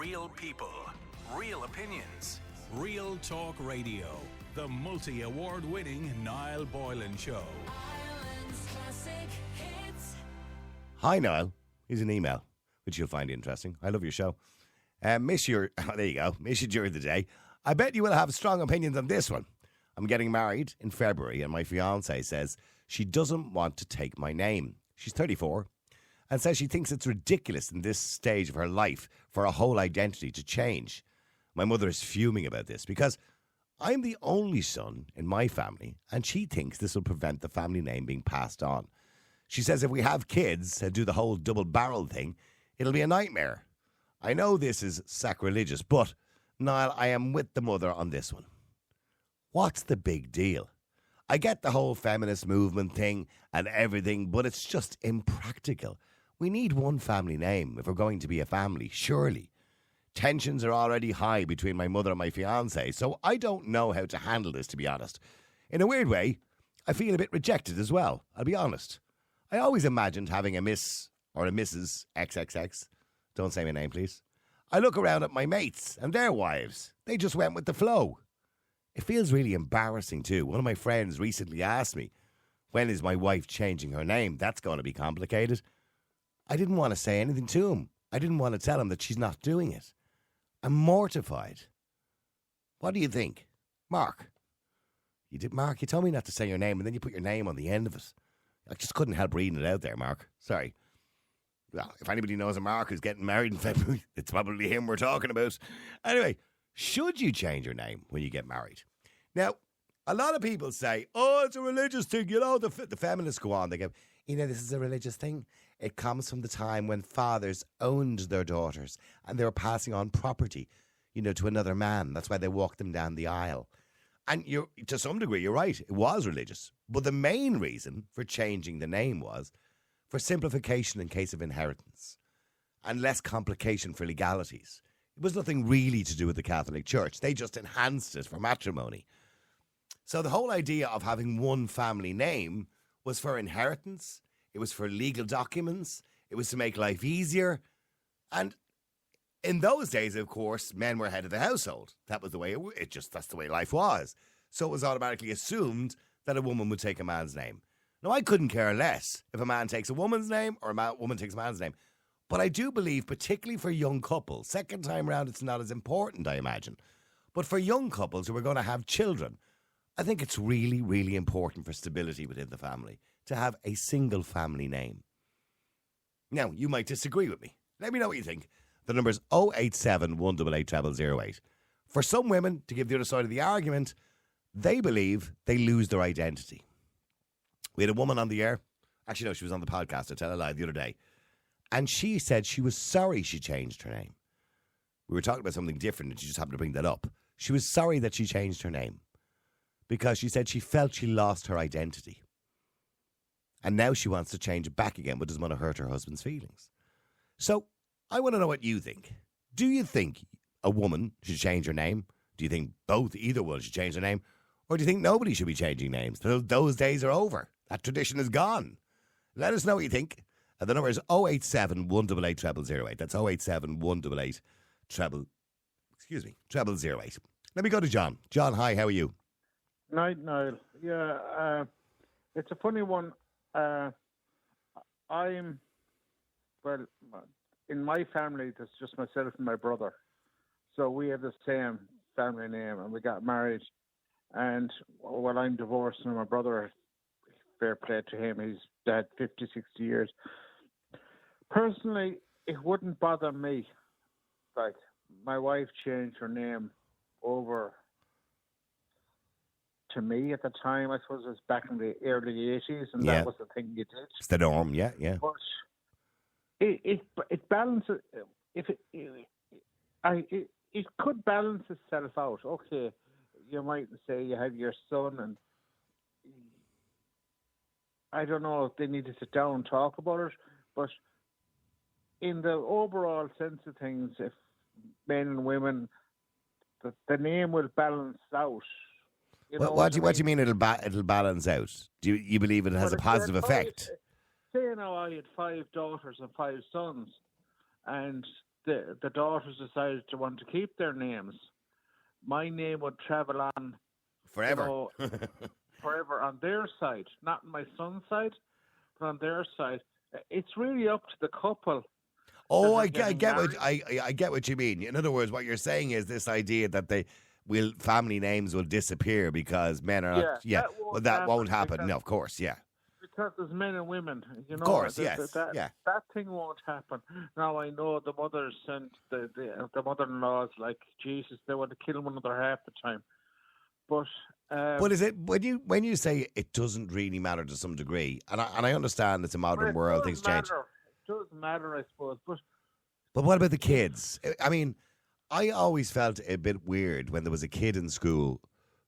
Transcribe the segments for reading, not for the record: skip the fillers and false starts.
Real people, real opinions, Real Talk Radio. The multi-award-winning Niall Boylan Show. Ireland's classic hits. Hi, Niall. Here's an email, which you'll find interesting. I love your show. Miss you during the day. I bet you will have strong opinions on this one. I'm getting married in February, and my fiancée says she doesn't want to take my name. She's 34 and says she thinks it's ridiculous in this stage of her life for a whole identity to change. My mother is fuming about this because I'm the only son in my family, and she thinks this will prevent the family name being passed on. She says if we have kids and do the whole double barrel thing, it'll be a nightmare. I know this is sacrilegious, but Niall, I am with the mother on this one. What's the big deal? I get the whole feminist movement thing and everything, but it's just impractical. We need one family name if we're going to be a family, surely. Tensions are already high between my mother and my fiancé, so I don't know how to handle this, to be honest. In a weird way, I feel a bit rejected as well, I'll be honest. I always imagined having a Miss or a Mrs. XXX. Don't say my name, please. I look around at my mates and their wives. They just went with the flow. It feels really embarrassing too. One of my friends recently asked me, when is my wife changing her name? That's going to be complicated. I didn't want to say anything to him. I didn't want to tell him that she's not doing it. I'm mortified. What do you think? Mark? Mark, you told me not to say your name and then you put your name on the end of it. I just couldn't help reading it out there, Mark. Sorry. Well, if anybody knows a Mark who's getting married in February, it's probably him we're talking about. Anyway, should you change your name when you get married? Now, a lot of people say, oh, it's a religious thing. You know, the feminists go on. They go, this is a religious thing. It comes from the time when fathers owned their daughters and they were passing on property, to another man. That's why they walked them down the aisle. And to some degree, you're right. It was religious. But the main reason for changing the name was for simplification in case of inheritance and less complication for legalities. It was nothing really to do with the Catholic Church. They just enhanced it for matrimony. So the whole idea of having one family name was for inheritance. It was for legal documents. It was to make life easier. And in those days, of course, men were head of the household. That was the way that's the way life was. So it was automatically assumed that a woman would take a man's name. Now, I couldn't care less if a man takes a woman's name or a woman takes a man's name. But I do believe, particularly for young couples, second time round it's not as important, I imagine. But for young couples who are going to have children, I think it's really, really important for stability within the family to have a single family name. Now, you might disagree with me. Let me know what you think. The number is 087 188 0008. For some women, to give the other side of the argument, they believe they lose their identity. We had a woman on the air. Actually, no, she was on the podcast, I tell a lie, the other day. And she said she was sorry she changed her name. We were talking about something different and she just happened to bring that up. She was sorry that she changed her name because she said she felt she lost her identity. And now she wants to change it back again, but doesn't want to hurt her husband's feelings. So I want to know what you think. Do you think a woman should change her name? Do you think either one should change their name? Or do you think nobody should be changing names? Those days are over. That tradition is gone. Let us know what you think. The number is 087 188 0008. That's 087 188 0008. Let me go to John. John, hi, how are you? Night, Niall. Yeah, it's a funny one. In my family, there's just myself and my brother. So we have the same family name and we got married. And while I'm divorced and my brother, fair play to him, he's dead 50, 60 years. Personally, it wouldn't bother me. Like, my wife changed her name over to me at the time. I suppose it was back in the early 80s, and that was the thing you did. It's the norm, yeah. But it balances. It could balance itself out. Okay, you might say you have your son, and I don't know if they need to sit down and talk about it, but in the overall sense of things, if men and women, the name will balance out. What do you mean it'll balance out? Do you believe it has a positive effect? Say now I had 5 daughters and 5 sons, and the daughters decided to want to keep their names, my name would travel on Forever. you know, forever on their side, not on my son's side, but on their side. It's really up to the couple. Oh, that are I getting get what married. I get what you mean. In other words, what you're saying is this idea that family names will disappear because men are not. Yeah, Yeah, that won't well, that won't happen happen. because- No, of course, yeah. Because there's men and women, Of course, yes, yeah. That thing won't happen. Now I know the mothers and the mother-in-laws, like Jesus, they want to kill one another half the time. But But is it when you say it doesn't really matter to some degree, and I understand it's a modern world, things change. It does matter, I suppose. But what about the kids? I mean, I always felt a bit weird when there was a kid in school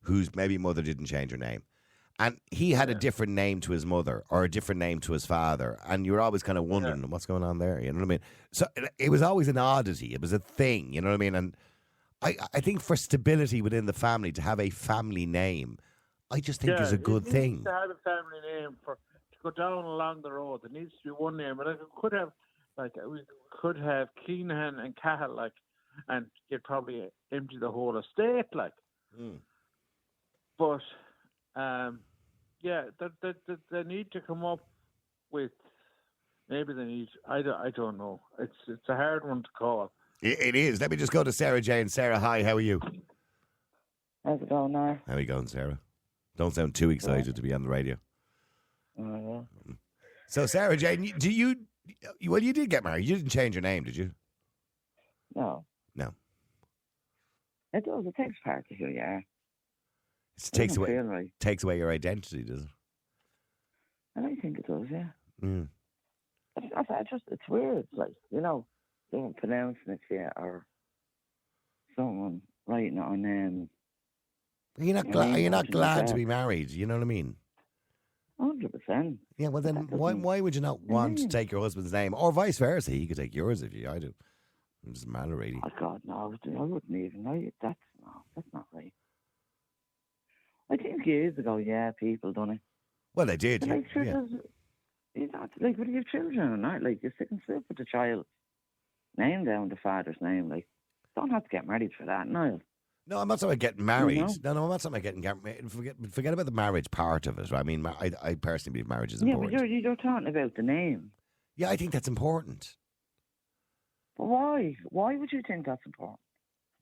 whose maybe mother didn't change her name. And he had a different name to his mother or a different name to his father. And you were always kind of wondering what's going on there. You know what I mean? So it was always an oddity. It was a thing. You know what I mean? And I think for stability within the family, to have a family name, I just think is a good it thing. needs to have a family name to go down along the road. There needs to be one name. But we could have Keenan and Cahill, like, and you'd probably empty the whole estate, like. But they need to come up with. Maybe they need. I don't know. It's a hard one to call. It is. Let me just go to Sarah Jane. Sarah, hi. How are you? How's it going now? How are you going, Sarah? Don't sound too excited to be on the radio. Oh, yeah. So, Sarah Jane, well, you did get married. You didn't change your name, did you? No. No. It does. It takes part of who you are. It takes Doesn't away feel right. takes away your identity, does it? And I think it does, yeah. Mm. It's weird, like, someone pronouncing it to you or someone writing it on You're not glad. You're not glad to be married. You know what I mean? 100%. Yeah. Well, then why would you not want to take your husband's name, or vice versa? He could take yours if I do. It doesn't matter really. Oh God, no, I wouldn't even. That's not right. I think years ago, people done it. Well, they did. But Yeah. like, sure, like with your children, and that, like, you stick and slip with the child's name down, the father's name. Like, don't have to get married for that, no. No, I'm not talking about getting married. No. No, I'm not talking about getting married. Forget about the marriage part of it. Right? I mean, I personally believe marriage is Yeah, important. but you're talking about the name. Yeah, I think that's important. But why? Why would you think that's important?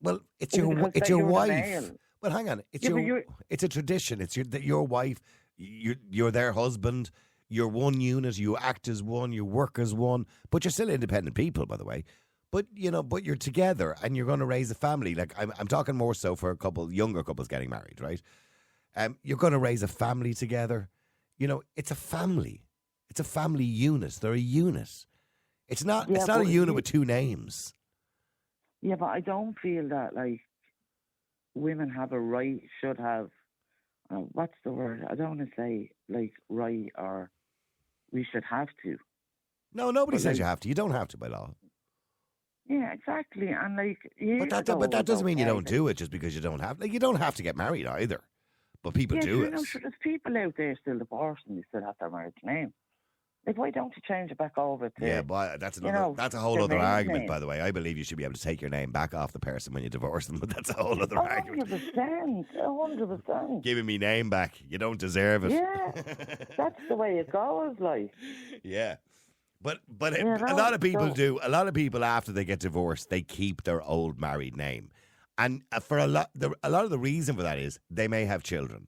Well, it's Is it your because it's you're your the wife. male? Well, hang on. It's Yeah, but it's a tradition. It's your wife. You're their husband. You're one unit. You act as one. You work as one. But you're still independent people, by the way. But but you're together and you're going to raise a family. Like I'm talking more so for younger couples getting married, right? You're going to raise a family together. It's a family. It's a family unit. They're a unit. It's not. Yeah, it's not a but unit with two names. Yeah, but I don't feel that, like, women have a right, should have. What's the word? I don't want to say, like, right or we should have to. No, nobody But, says like, you have to. You don't have to by law. Yeah, exactly. And, like, But that doesn't mean you don't do it just because you don't have. Like, you don't have to get married either. But people do it. Sure, there's people out there still divorcing. They still have their marriage name. Like, why don't you change it back over to? Yeah, but that's a whole their other maiden argument, name? by the way. I believe you should be able to take your name back off the person when you divorce them, but that's a whole other argument. 100%. 100%. Giving me name back. You don't deserve it. Yeah, that's the way it goes, like. Yeah. But Yeah, a lot of people so- do. A lot of people, after they get divorced, they keep their old married name. And for a lot of the reason for that is they may have children.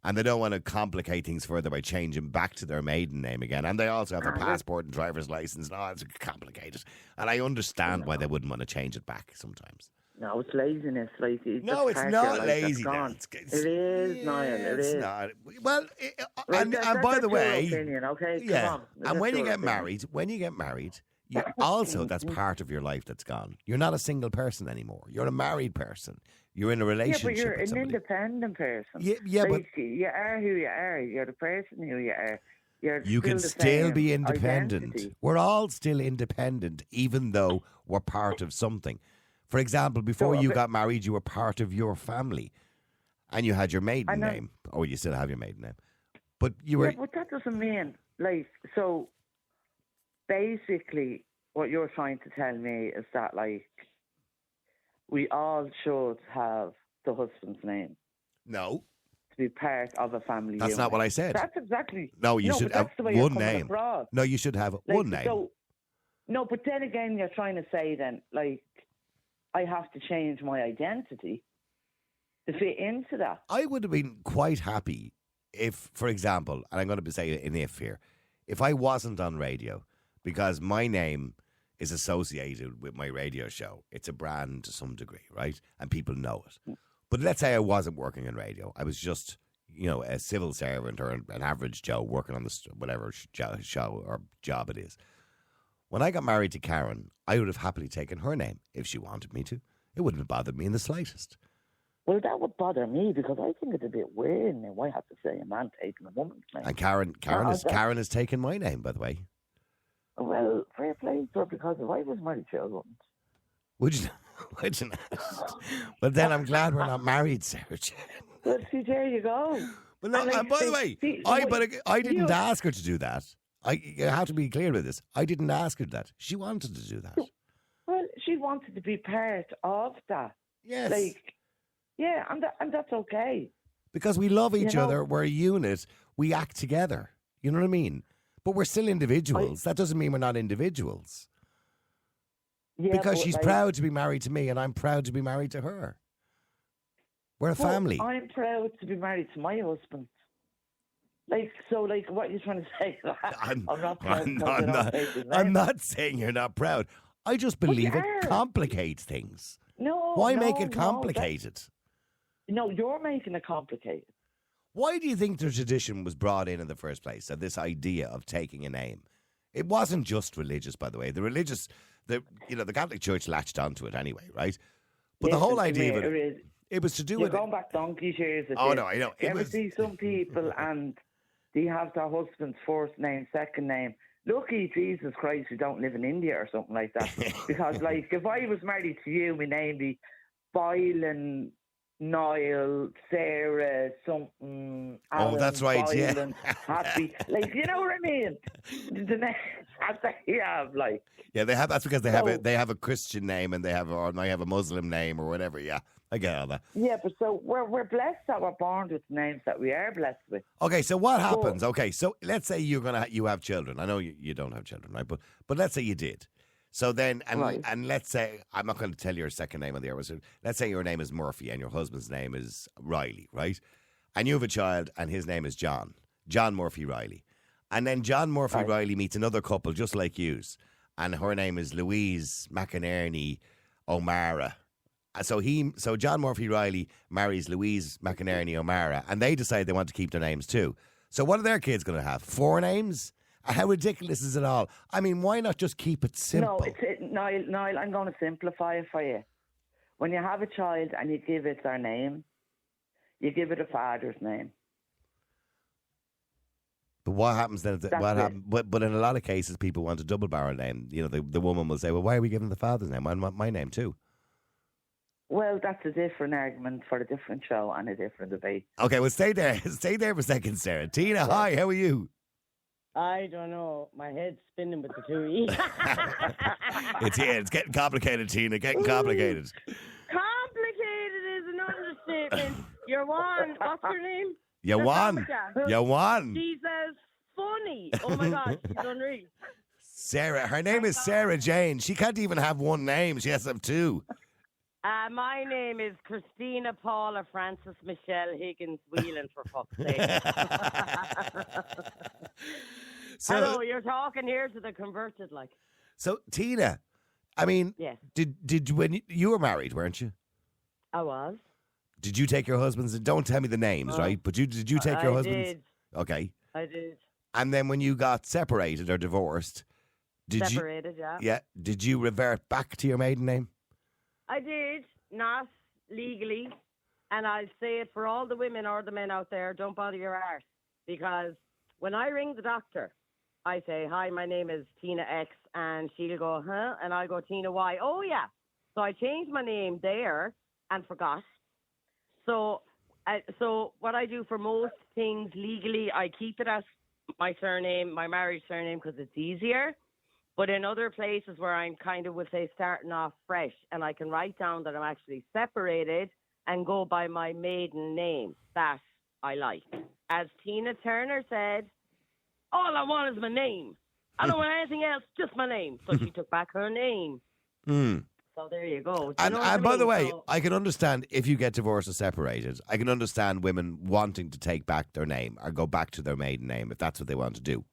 And they don't want to complicate things further by changing back to their maiden name again. And they also have a passport and driver's license. No, it's complicated. And I understand why they wouldn't want to change it back sometimes. No, it's laziness. Like, No, it's not lazy. It is, Niall. It It's is. not. Well, Right, and that's by the your way, opinion, okay? yeah. Come on. And That's when you your get opinion. married, you also that's part of your life that's gone. You're not a single person anymore. You're a married person. You're in a Yeah, relationship but you're with an somebody. independent person. Yeah, but like, you are who you are. You're the person who you are. You're you can the still same be independent. identity. We're all still independent, even though we're part of something. For example, before you got married, you were part of your family, and you had your maiden name, or you still have your maiden name. But you were. Yeah, but that doesn't mean, like, so basically, what you're trying to tell me is that, like, we all should have the husband's name No, to be part of a family that's unit. not what I said. That's exactly... No, you should but have that's the way you're one coming name. across. No, you should have Like, one name. So, no, but then again, you're trying to say then, like, I have to change my identity to fit into that. I would have been quite happy if, for example, and I'm going to say an if here, if I wasn't on radio, because my name is associated with my radio show. It's a brand to some degree, right? And people know it. But let's say I wasn't working in radio. I was just, a civil servant or an average Joe working on whatever show or job it is. When I got married to Karen, I would have happily taken her name if she wanted me to. It wouldn't have bothered me in the slightest. Well, that would bother me because I think it's a bit weird now. Why have to say a man taking a woman's name? And Karen has taken my name, by the way. Well, fair play to her, because if I was married to her, I wouldn't. Would you? Would you not? But then I'm glad we're not married, Sarah Jane. Well, see, there you go. But no, and by the way, I didn't ask her to do that. You have to be clear with this. I didn't ask her that. She wanted to do that. Well, she wanted to be part of that. Yes. Like, yeah, and that's okay. Because we love each other. We're a unit. We act together. You know what I mean? But we're still individuals. That doesn't mean we're not individuals. Yeah, because she's like, proud to be married to me and I'm proud to be married to her. We're a family. I'm proud to be married to my husband. Like, so, like, what are you trying to say? I'm not proud. I'm not saying you're not proud. I just believe it complicates things. No. Why make it complicated? No, you're making it complicated. Why do you think the tradition was brought in the first place, of this idea of taking a name? It wasn't just religious, by the way. The Catholic Church latched onto it anyway, right? But the whole idea of it was to do with... You're going back donkey's years. Oh, no, I know. You ever see some people and they have their husband's first name, second name? Lucky Jesus Christ we don't live in India or something like that. Because, like, if I was married to you, my name would be Boylan, Niall, Sarah, something. Alan, that's right, Boylan, Happy. Like, you know what I mean? The names that they have, like. Yeah, they have. That's because they have a Christian name and they have a Muslim name or whatever. Yeah, I get all that. Yeah, but so we're blessed that we're born with names that we are blessed with. Okay, so what happens? Okay, so let's say you have children. I know you don't have children, right? But let's say you did. So then, and let's say, I'm not going to tell your second name on the air. So let's say your name is Murphy and your husband's name is Riley, right? And you have a child and his name is John Murphy Riley. And then John Murphy Riley meets another couple just like yous. And her name is Louise McInerney O'Mara. So John Murphy Riley marries Louise McInerney O'Mara, and they decide they want to keep their names too. So what are their kids going to have? 4 names? How ridiculous is it all? I mean, why not just keep it simple? No, Niall, I'm going to simplify it for you. When you have a child and you give it their name, you give it a father's name. But what happens then? But in a lot of cases, people want a double barrel name. You know, the woman will say, "Well, why are we giving the father's name? I want my name too." Well, that's a different argument for a different show and a different debate. Okay, well, stay there. Stay there for a second, Sarah. Tina, hi, how are you? I don't know. My head's spinning with the 2 E. It's getting complicated, Tina. Getting complicated. Complicated is an understatement. You're one. What's your name? You won. She's funny. Oh my God, she's unreal. Sarah. Her name is Sarah Jane. She can't even have one name. She has to have 2. My name is Christina Paula Francis Michelle Higgins Whelan, for fuck's sake. Hello, you're talking here to the converted, like. So, Tina, I mean, yes. Did when you were married, weren't you? I was. Did you take your husband's? Don't tell me the names, right? But did you take your husband's? I did. Okay. I did. And then when you got separated or divorced, separated, yeah. Yeah. Did you revert back to your maiden name? I did, not legally. And I'll say it for all the women or the men out there, don't bother your arse. Because when I ring the doctor, I say, "Hi, my name is Tina X," and she'll go, "Huh?" And I'll go, "Tina Y." "Oh, yeah." So I changed my name there and forgot. So what I do for most things legally, I keep it as my surname, my marriage surname, because it's easier. But in other places where I'm kind of, would say, starting off fresh, and I can write down that I'm actually separated and go by my maiden name, that I like. As Tina Turner said, all I want is my name. I don't want anything else, just my name. So she took back her name. So there you go. Do you know what I And by the mean? way, So- I can understand if you get divorced or separated. I can understand women wanting to take back their name or go back to their maiden name if that's what they want to do.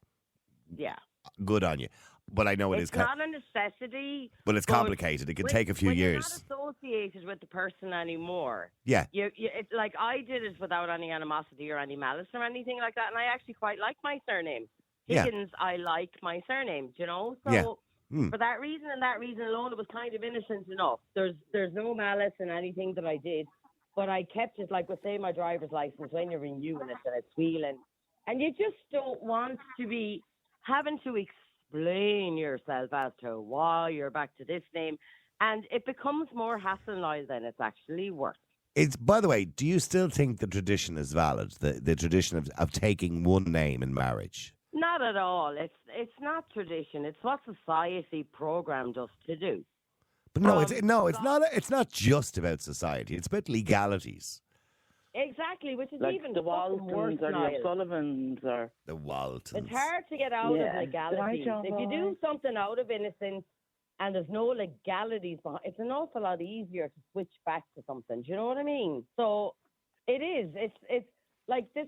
yeah. Good on you. But I know it is. It's not a necessity. But it's complicated. It can take a few when years. You're not associated with the person anymore. Yeah. It's like I did it without any animosity or any malice or anything like that, and I actually quite like my surname. Yeah. Higgins, I like my surname, do you know? So Yeah. for that reason and that reason alone, it was kind of innocent enough. There's no malice in anything that I did, but I kept it, like with, say, my driver's license, when you're renewing it and it's wheeling, and you just don't want to be having to explain yourself as to why you're back to this name, and it becomes more hassle now than it's actually worth. It's, by the way, do you still think the tradition is valid? The tradition of taking one name in marriage? Not at all. It's not tradition. It's what society programmed us to do. But it's not just about society. It's about legalities. Exactly, which is Like even the fucking worse Waltons or the now. O'Sullivans or... The Waltons. It's hard to get out Yeah. of legalities. Right, If you do something out of innocence and there's no legalities behind, it's an awful lot easier to switch back to something. Do you know what I mean? So it is. It's like this.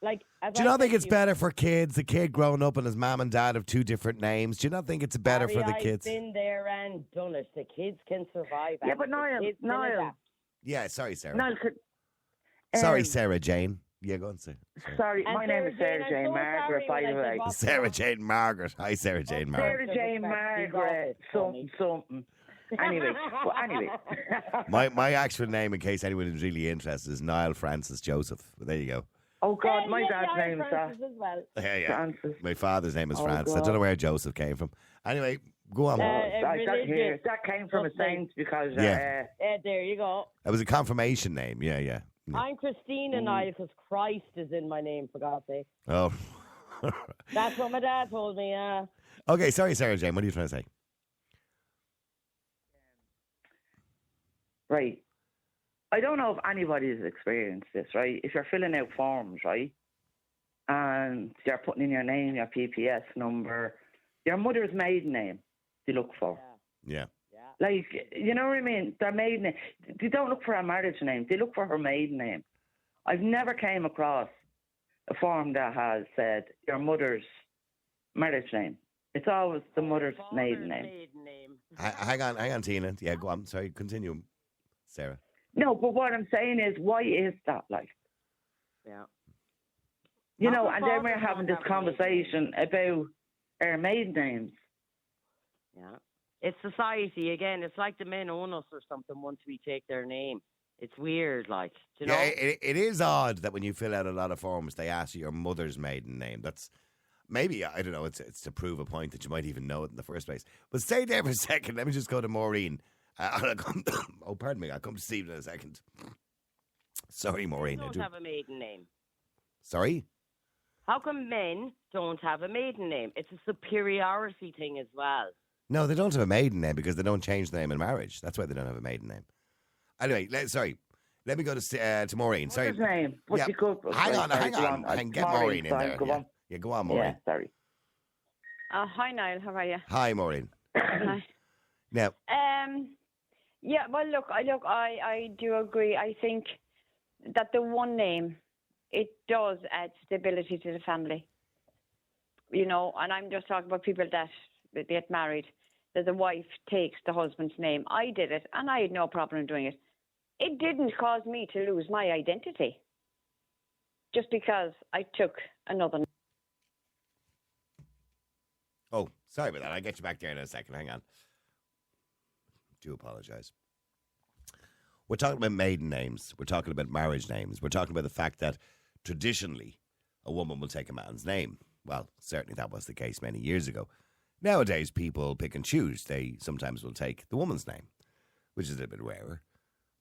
Like, as Do you I not think said it's to you, better for kids, the kid growing up and his mom and dad have two different names? Do you not think it's better for Harry, the kids? I've been there and done it. The kids can survive. Yeah, and but the kids can Niall, adapt. Yeah, sorry, Sarah. Niall, Sorry, Sarah Jane. Yeah, go on, Sarah. Sorry, And my name is Sarah I'm Jane so Margaret, sorry by when the I said way. what- Sarah Jane Margaret. Hi, Sarah Jane Margaret. Sarah Jane Margaret, something. Anyway, well, anyway. My actual name, in case anyone is really interested, is Niall Francis Joseph. But there you go. Oh God, my Yeah, dad's yeah, name is that. Francis as well. Yeah. Francis. My father's name is Oh, Francis. I God. don't know where Joseph came from. Anyway, go on. religious. That came from a Something. saint because Yeah. There you go. It was a confirmation name. Yeah. I'm Christina Niall because Christ is in my name, for God's sake. Oh. That's what my dad told me, Okay, sorry, Sarah Jane. What are you trying to say? right. I don't know if anybody has experienced this, right? If you're filling out forms, right, and you're putting in your name, your PPS number, your mother's maiden name, they look for. Yeah. Like, you know what I mean? Their maiden name. They don't look for her marriage name. They look for her maiden name. I've never came across a form that has said your mother's marriage name. It's always the mother's maiden name. Hang on, Tina. Yeah, go on. Sorry, continue, Sarah. No, but what I'm saying is, why is that like? Yeah. You Not know, the and then fathers we're having don't this have a maiden conversation about our maiden names. Yeah. It's society again. It's like the men own us or something once we take their name. It's weird, like, do you know? Yeah, it is odd that when you fill out a lot of forms, they ask you your mother's maiden name. That's maybe, I don't know, it's to prove a point that you might even know it in the first place. But stay there for a second. Let me just go to Maureen. I'll come, oh, pardon me. I'll come to Stephen in a second. Sorry, Maureen. Men don't have a maiden name. Sorry? How come men don't have a maiden name? It's a superiority thing as well. No, they don't have a maiden name because they don't change the name in marriage. That's why they don't have a maiden name. Anyway, sorry. Let me go to Maureen. Sorry. What's his name? What's Yeah. he called? Hang on. Sorry, go I can get Maureen in fine, there. Go Yeah. on. Yeah, go on, Maureen. Yeah, sorry. Hi, Niall. How are you? Hi, Maureen. Hi. Now, Yeah. Well, look. I do agree. I think that the one name, it does add stability to the family. You know, and I'm just talking about people that get married. That the wife takes the husband's name. I did it, and I had no problem doing it. It didn't cause me to lose my identity just because I took another name. oh, sorry about that. I'll get you back there in a second. Hang on. Do apologise. We're talking about maiden names. We're talking about marriage names. We're talking about the fact that traditionally a woman will take a man's name. Well, certainly that was the case many years ago. Nowadays, people pick and choose. They sometimes will take the woman's name, which is a little bit rarer.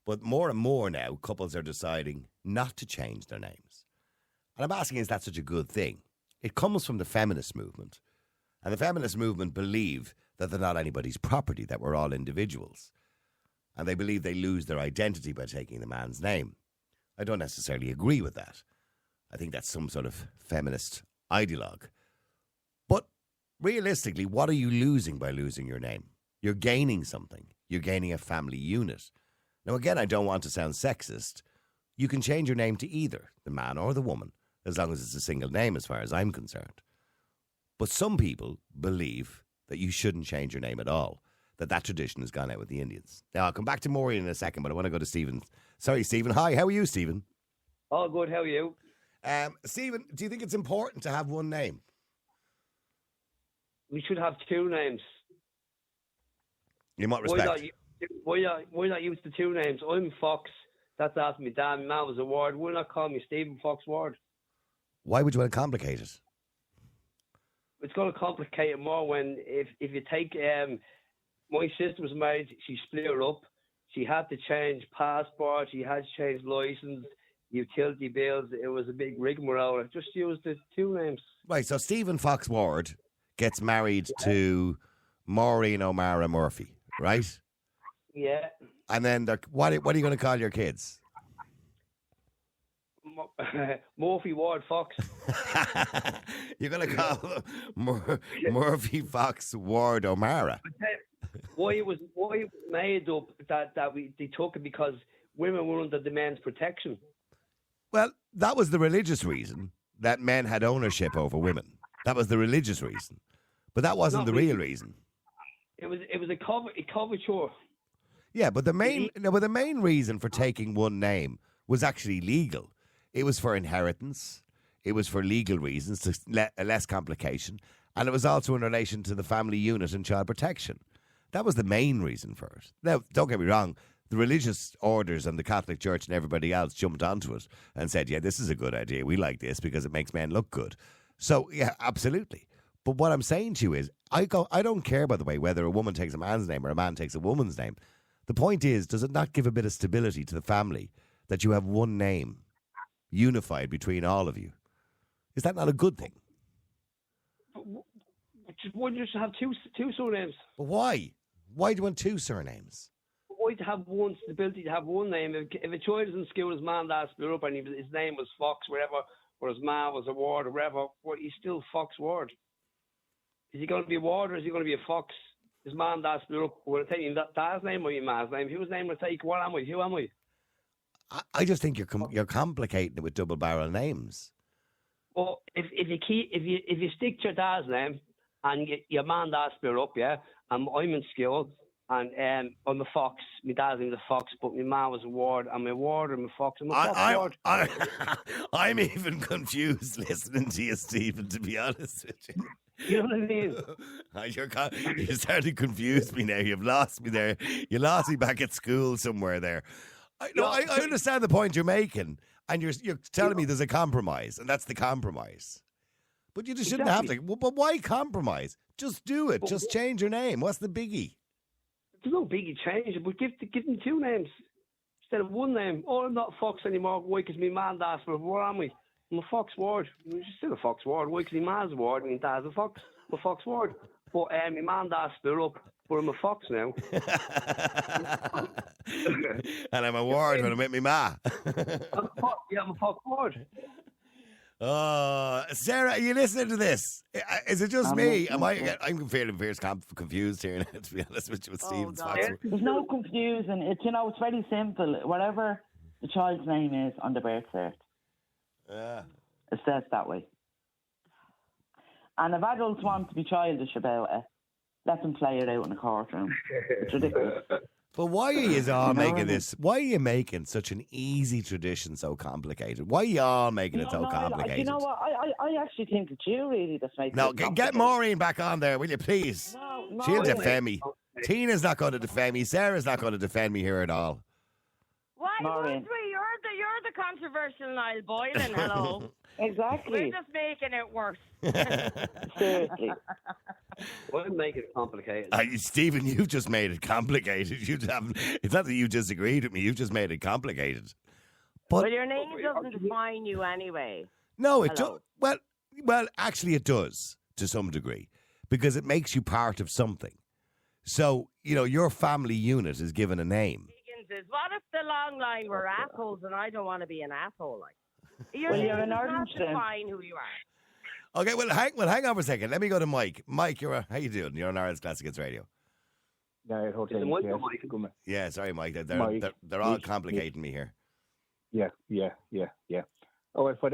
But more and more now, couples are deciding not to change their names. And I'm asking, is that such a good thing? It comes from the feminist movement. And the feminist movement believe that they're not anybody's property, that we're all individuals. And they believe they lose their identity by taking the man's name. I don't necessarily agree with that. I think that's some sort of feminist ideologue. But realistically, what are you losing by losing your name? You're gaining something. You're gaining a family unit. Now, again, I don't want to sound sexist. You can change your name to either the man or the woman, as long as it's a single name as far as I'm concerned. But some people believe that you shouldn't change your name at all, that tradition has gone out with the Indians. Now, I'll come back to Maureen in a second, but I want to go to Stephen. Sorry, Stephen. Hi, how are you, Stephen? All good, how are you? Stephen, do you think it's important to have one name? We should have two names. In what respect? Why not use the two names? I'm Fox. That's after my dad. My man was a Ward. Why not call me Stephen Fox Ward? Why would you want to complicate it? It's going to complicate it more when if you take my sister was married, she split her up. She had to change passport. She had to change license, utility bills. It was a big rigmarole. Just use the two names. Right. So Stephen Fox Ward gets married to Maureen O'Mara Murphy, right? Yeah. And then what are you going to call your kids? Murphy Ward Fox. You're going to call Murphy Fox Ward O'Mara. Why it was made up that they took it because women were under the men's protection. Well, that was the religious reason, that men had ownership over women. That was the religious reason. But that wasn't the real reason. It was a coverture. Yeah, but the main reason for taking one name was actually legal. It was for inheritance. It was for legal reasons, to less complication. And it was also in relation to the family unit and child protection. That was the main reason for it. Now, don't get me wrong, the religious orders and the Catholic Church and everybody else jumped onto it and said, yeah, this is a good idea. We like this because it makes men look good. So, yeah, absolutely. But what I'm saying to you is, I don't care, by the way, whether a woman takes a man's name or a man takes a woman's name. The point is, does it not give a bit of stability to the family that you have one name unified between all of you? Is that not a good thing? Wouldn't you just have two surnames? But why? Why do you want two surnames? Why to have one stability, to have one name? If a child is in school, his man dad split up and his name was Fox, wherever, or his man was a Ward, or wherever, well, he's still Fox Ward. Is he going to be a Ward or is he going to be a Fox? His man dad split up. Will I take your dad's name or your man's name? Whose name will I take? What am I? Who am I? I just think you're complicating it with double barrel names. Well, if you stick to your dad's name and your man dad split up, yeah, and I'm in school and I'm a Fox. My dad's name is a Fox, but my man was a Ward. I'm a Ward. I'm a Fox. I'm a Fox Ward. I'm even confused listening to you, Stephen. To be honest with you. You know what I mean? You started to confuse me now. You've lost me there. You lost me back at school somewhere there. I understand the point you're making, and you're telling me there's a compromise, and that's the compromise. But you just shouldn't have to. But why compromise? Just do it. Just change your name. What's the biggie? There's no biggie change it, but give them two names instead of one name. Oh, I'm not Fox anymore. Why? Because my man asked for where am I? I'm a Fox Ward. I'm still a Fox Ward. Why? Because my man's a Ward and my dad's a Fox. I'm a Fox Ward. But my man dad split up, but I'm a Fox now. And I'm a Ward when I'm with my ma. I'm a Fox Ward. Sarah, are you listening to this? Is it just me? I'm feeling fierce confused here, to be honest with you, with Stephen's Fox. There's no confusing. It's very simple. Whatever the child's name is on the birth cert. Yeah. It says that way. And if adults want to be childish about it, let them play it out in the courtroom. It's ridiculous. But why are you all making this? Why are you making such an easy tradition so complicated? Why are you all making it so complicated? You know what? I actually think it's you really that's making it complicated. Get Maureen back on there, will you, please? No, She'll defend me. Tina's not going to defend me. Sarah's not going to defend me here at all. Why Maureen. would we? You're the controversial Niall Boylan. Hello. Exactly. We're just making it worse. Seriously. Why make it complicated? Stephen, you've just made it complicated. It's not that you disagreed with me. You've just made it complicated. But well, your name doesn't define you anyway. No, it does. Well, actually, it does to some degree, because it makes you part of something. So, your family unit is given a name. Higgins is, what if the long line were assholes and I don't want to be an asshole? Like, Well, you're an not orange then. define who you are. Okay, well, hang on for a second. Let me go to Mike. Mike, how you doing? You're on Ireland's Classic Hits Radio. Yeah, Is it Mike or Mike? Yeah, sorry, Mike. Mike. They're all complicating me here. Yeah. Oh, I thought,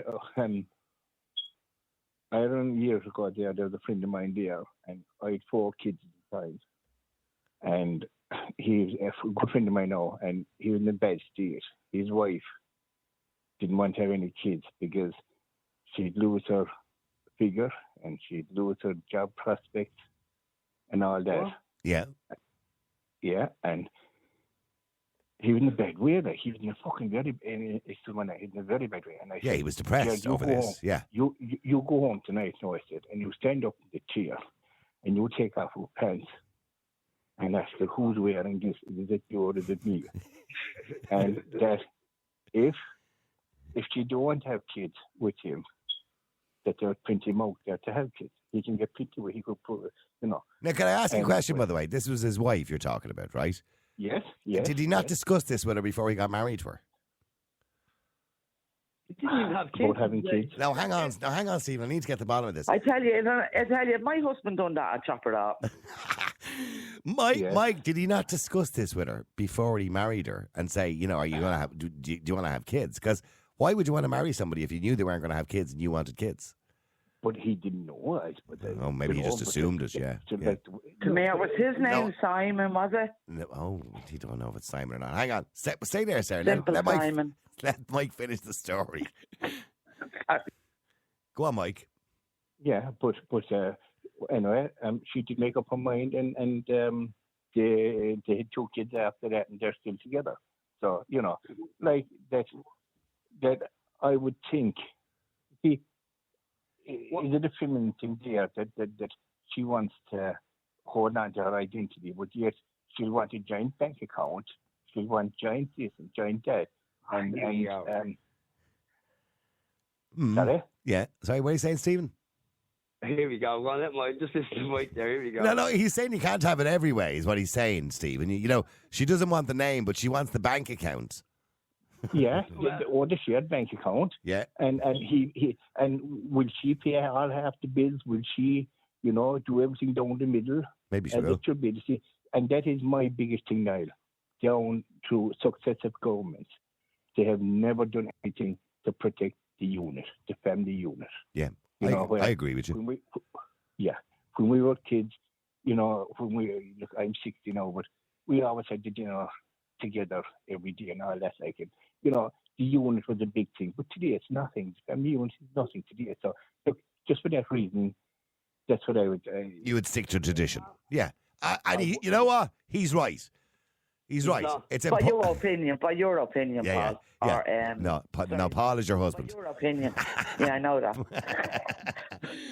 I don't know, years ago there was a friend of mine there, and I had 4 kids at the time. And he's a good friend of mine now, and he was in a bad state. His wife didn't want to have any kids because she'd lose her figure and she'd lose her job prospects and all that. Oh. Yeah. Yeah, and he was in a bad way. Like, he was in a fucking very, he's in a very bad way. And I said, he was depressed over this. Home. Yeah. You go home tonight, no, I said, and you stand up in the chair and you take off your pants and ask her, who's wearing this? Is it you or is it me? And that if she don't have kids with him, that they'll print him out there to have kids. He can get plenty where he could put, Now, can I ask you a question, by the way? This was his wife you're talking about, right? Yes. Did he not discuss this with her before he got married to her? He didn't even have kids. About having kids. Now, hang on, Stephen. I need to get to the bottom of this. I tell you, if my husband done that, I'd chop her off. Mike, did he not discuss this with her before he married her and say, are you going to have, do you want to have kids? Because why would you want to marry somebody if you knew they weren't going to have kids and you wanted kids? But he didn't know, I suppose. Oh, maybe he just assumed it, yeah. Come here, was his name Simon, was it? No, he don't know if it's Simon or not. Hang on. Stay there, Sarah. Simple Let Simon. Let Mike finish the story. Go on, Mike. Yeah, but anyway, she did make up her mind, and they had 2 kids after that, and they're still together. So, like that I would think, is it a feminine thing there that she wants to hold on to her identity, but yet she'll want a giant bank account, she'll want giant this and giant that, sorry? Yeah. Sorry, what are you saying, Stephen? Here we go. Well, let Mike just listen to Mike there. Here we go. No, he's saying you can't have it every way, is what he's saying, Stephen. She doesn't want the name, but she wants the bank account. Yeah, or the shared bank account. Yeah. And he will she pay all half the bills? Will she, do everything down the middle? Maybe she as will. It should be. See, and that is my biggest thing, Niall. Down to successive governments, they have never done anything to protect the unit, the family unit. Yeah, I agree with you. When we were kids, I'm 60 now, but we always had the dinner together every day and all that. The unit was a big thing, but today it's nothing. The family unit is nothing today. So, look, just for that reason, that's what I would. You would stick to tradition, yeah. And you know what? He's right. He's right. It's by your opinion, yeah, Paul. Yeah. No, Paul is your husband. By your opinion. Yeah, I know that.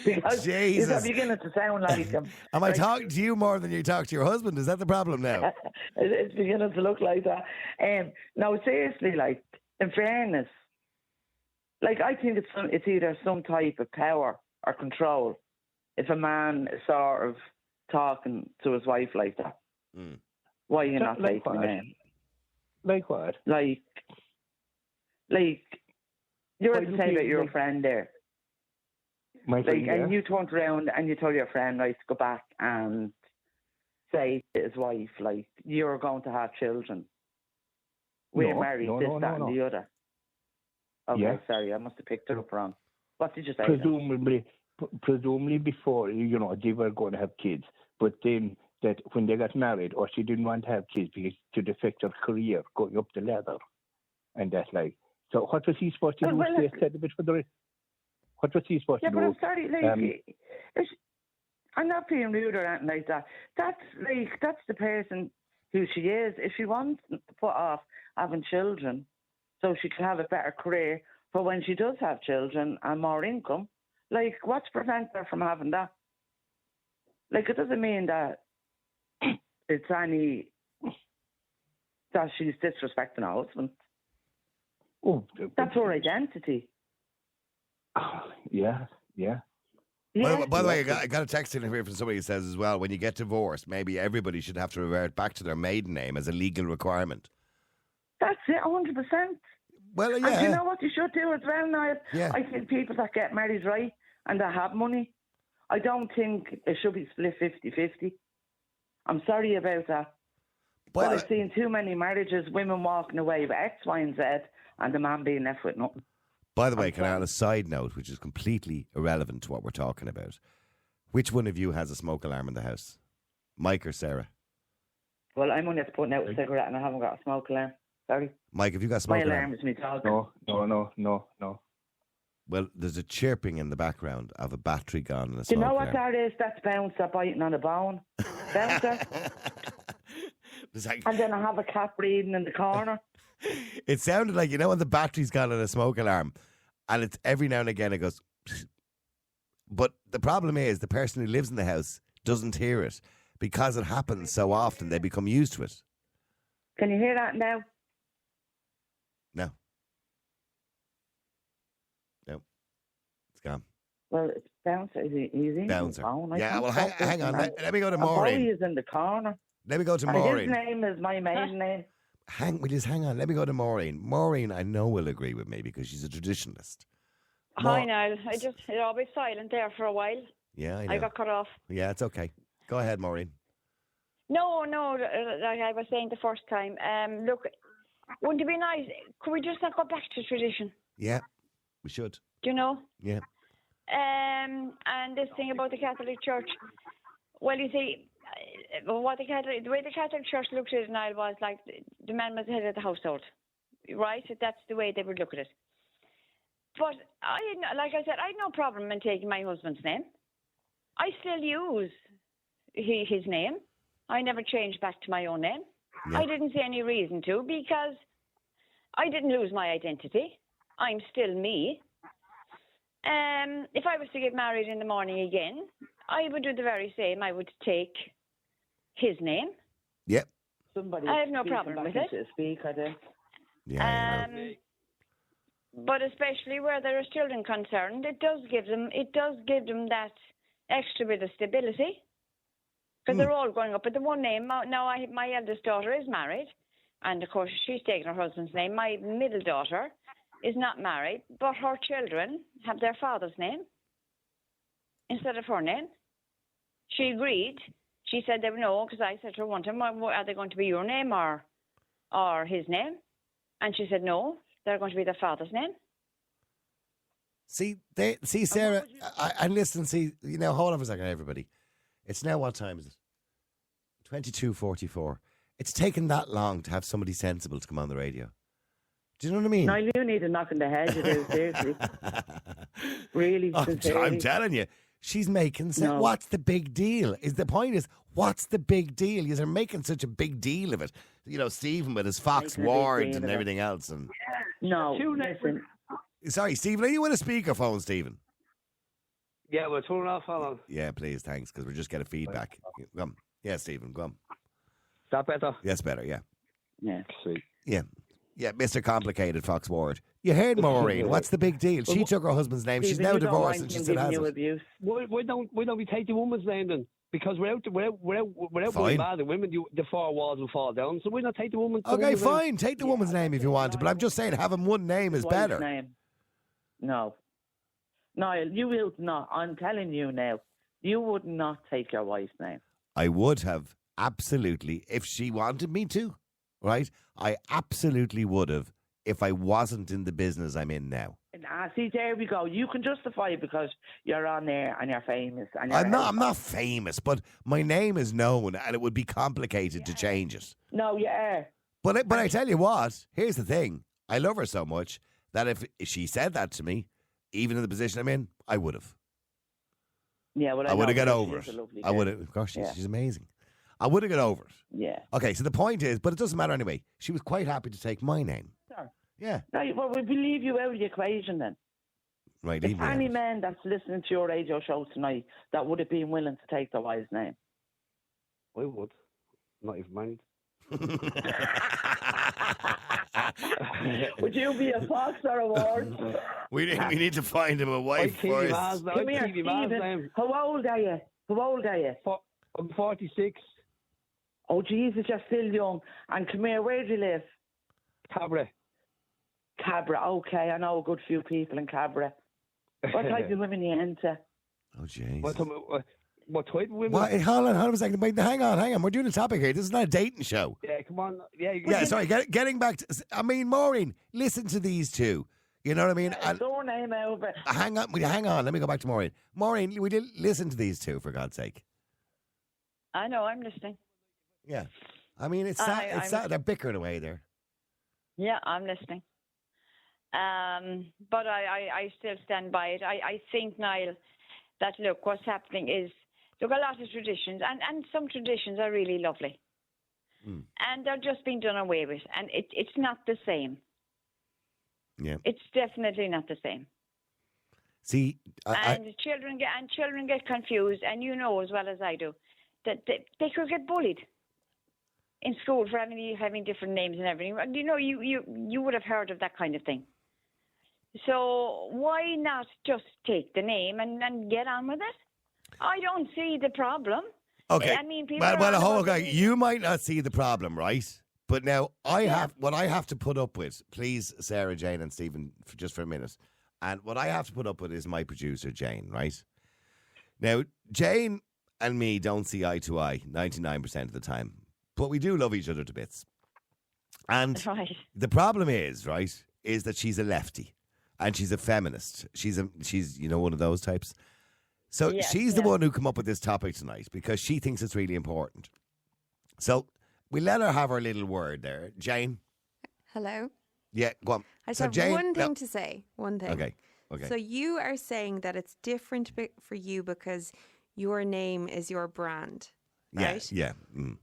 Because Jesus. you're beginning to sound like him. Am I talking to you more than you talk to your husband? Is that the problem now? It's beginning to look like that. No, seriously, like, in fairness, like, I think it's either some type of power or control if a man is sort of talking to his wife like that. Mm. Why are you not like taking them? Like what? Like you're at the same about your friend there. My friend, yeah. And you turned around and you told your friend, right, to go back and say to his wife, like, you're going to have children. We're married, this, that, and the other. Okay, sorry, I must have picked it up wrong. What did you say? Presumably before, they were going to have kids, but then that when they got married, or she didn't want to have kids because to affect her career going up the ladder, and that's like. So what was he supposed to do? What was he supposed to do? Yeah, but I'm sorry, I'm not being rude or anything like that. That's the person who she is. If she wants to put off having children so she can have a better career for when she does have children and more income, what's prevent her from having that? It doesn't mean that it's that she's disrespecting her husband. Oh, that's her identity. Yeah. By the way, I got a text in here from somebody who says as well, when you get divorced, maybe everybody should have to revert back to their maiden name as a legal requirement. That's it, 100%. Well, yeah. And you know what you should do as well, Niall? Yeah. I think people that get married, right, and that have money, I don't think it should be split 50-50. I'm sorry about that. But I've seen too many marriages, women walking away with X, Y, and Z, and the man being left with nothing. By the way, can I add a side note, which is completely irrelevant to what we're talking about? Which one of you has a smoke alarm in the house? Mike or Sarah? Well, I'm only putting out a cigarette and I haven't got a smoke alarm. Sorry. Mike, have you got a smoke My alarm? alarm is me dog. No. Well, there's a chirping in the background of a battery gone in a Do you smoke know what alarm. that is? That's Bouncer biting on a bone. Bouncer. And then I have a cat breathing in the corner. It sounded like, you know, when the battery's gone in a smoke alarm, and it's every now and again it goes. But the problem is the person who lives in the house doesn't hear it because it happens so often. They become used to it. Can you hear that now? No, it's gone. Well, it's Bouncer. He's in Bouncer. the phone. Yeah, well, hang on. Let me go to Maureen. Maureen. He is in the corner. Let me go to And Maureen. his name is my maiden name. Hang on. Let me go to Maureen. Maureen, I know will agree with me because she's a traditionalist. Hi, Niall. I'll be silent there for a while. Yeah, I know. I got cut off. Yeah, it's okay. Go ahead, Maureen. No, like I was saying the first time. Look, wouldn't it be nice? Could we just not go back to tradition? Yeah, we should. Do you know? Yeah. And this thing about the Catholic Church. Well, you see, the way the Catholic Church looked at it, Niall, was like the man was the head of the household, right? That's the way they would look at it. But like I said, I had no problem in taking my husband's name. I still use his name. I never changed back to my own name. Yeah. I didn't see any reason to because I didn't lose my identity. I'm still me. If I was to get married in the morning again, I would do the very same. I would take his name. Yep. I have no problem with it. Speak, I do. Yeah. But especially where there is children concerned, it does give them that extra bit of stability because they're all growing up with the one name. Now, my eldest daughter is married, and of course she's taken her husband's name. My middle daughter is not married, but her children have their father's name instead of her name. She agreed. She said they would know because I said to her one time, are they going to be your name or his name? And she said no. They're going to be their father's name. See, Sarah, and listen, hold on for a second, everybody. It's now, what time is it? 22:44. It's taken that long to have somebody sensible to come on the radio. Do you know what I mean? No, you need a knock in the head, you do, seriously. Really, sincerely. I'm telling you, she's making sense. No. What's the big deal? The point is, what's the big deal? You're making such a big deal of it. You know, Stephen with his Fox Ward and everything else. And no, listen. Sorry, Stephen, are you with a speakerphone, Stephen? Yeah, we'll turn it off. Hold on. Yeah, please, thanks, because we're just getting feedback. Go on. Yeah, Stephen, go on. Is that better? Yes, better, yeah. Yeah. Sweet. Yeah. Yeah, Mr. Complicated, Fox Ward. You heard Maureen. What's the big deal? She took her husband's name. She's now divorced and she still has it. Why don't we take the woman's name then? Because without Fine. the women, the four walls will fall down. So why not take the woman's name? Okay, fine. Take the woman's name if you want to. But I'm just saying having one name is better. Name. No, you will not. I'm telling you now. You would not take your wife's name. I would have, absolutely, if she wanted me to, right? I absolutely would have if I wasn't in the business I'm in now. See, there we go. You can justify it because you're on there and you're famous. And I'm not famous, but my name is known and it would be complicated to change it. No, you are. But I tell you what, here's the thing. I love her so much that if she said that to me, even in the position I'm in, I would have. Yeah, well, I would have got over it. I would have. Gosh, she's amazing. I would have got over it. Yeah. Okay, so the point is, but it doesn't matter anyway. She was quite happy to take my name. Sure. Yeah. Right, well, we'll leave you out of the equation then. Right, Is there any man that's listening to your radio show tonight that would have been willing to take the wife's name? I would. Not even married. Would you be a fox or a ward? We need to find him a wife I'd keep him first. as now. Come I'd here, keep him as Stephen. now. How old are you? How old are you? I'm 46. Oh, Jesus, you're still young. And come here, where do you live? Cabra. Cabra. Okay, I know a good few people in Cabra. What type of women are you into? Oh, jeez. What type of women? What? Hold on a second. Wait, hang on. We're doing a topic here. This is not a dating show. Yeah, come on. Yeah, sorry. Getting back to... I mean, Maureen, listen to these two. You know what I mean? And Surname over. hang on. Let me go back to Maureen. Maureen, we did listen to these two, for God's sake. I know, I'm listening. Yeah. I mean, it's sad. They're bickering away there. Yeah, I'm listening. But I still stand by it. I think, Niall, that, look, what's happening is, look, a lot of traditions, and some traditions are really lovely. And they're just being done away with. And it's not the same. Yeah. It's definitely not the same. See, Children get confused, and you know as well as I do that they could get bullied in school for having different names and everything. You know, you would have heard of that kind of thing. So why not just take the name and get on with it? I don't see the problem. okay. I mean, people Okay. You might not see the problem, right? But now I have to put up with, please, Sarah, Jane, and Stephen, just for a minute. And what I have to put up with is my producer, Jane, right? Now, Jane and me don't see eye to eye 99% of the time, but we do love each other to bits. And Right. the problem is that she's a lefty and she's a feminist. She's one of those types. So Yes, she's the yeah. one who come up with this topic tonight because she thinks it's really important. So we let her have her little word there. Jane? Hello. Yeah, go on. I just So have Jane, one thing no. to say. One thing. Okay. So you are saying that it's different for you because your name is your brand, right? Yeah.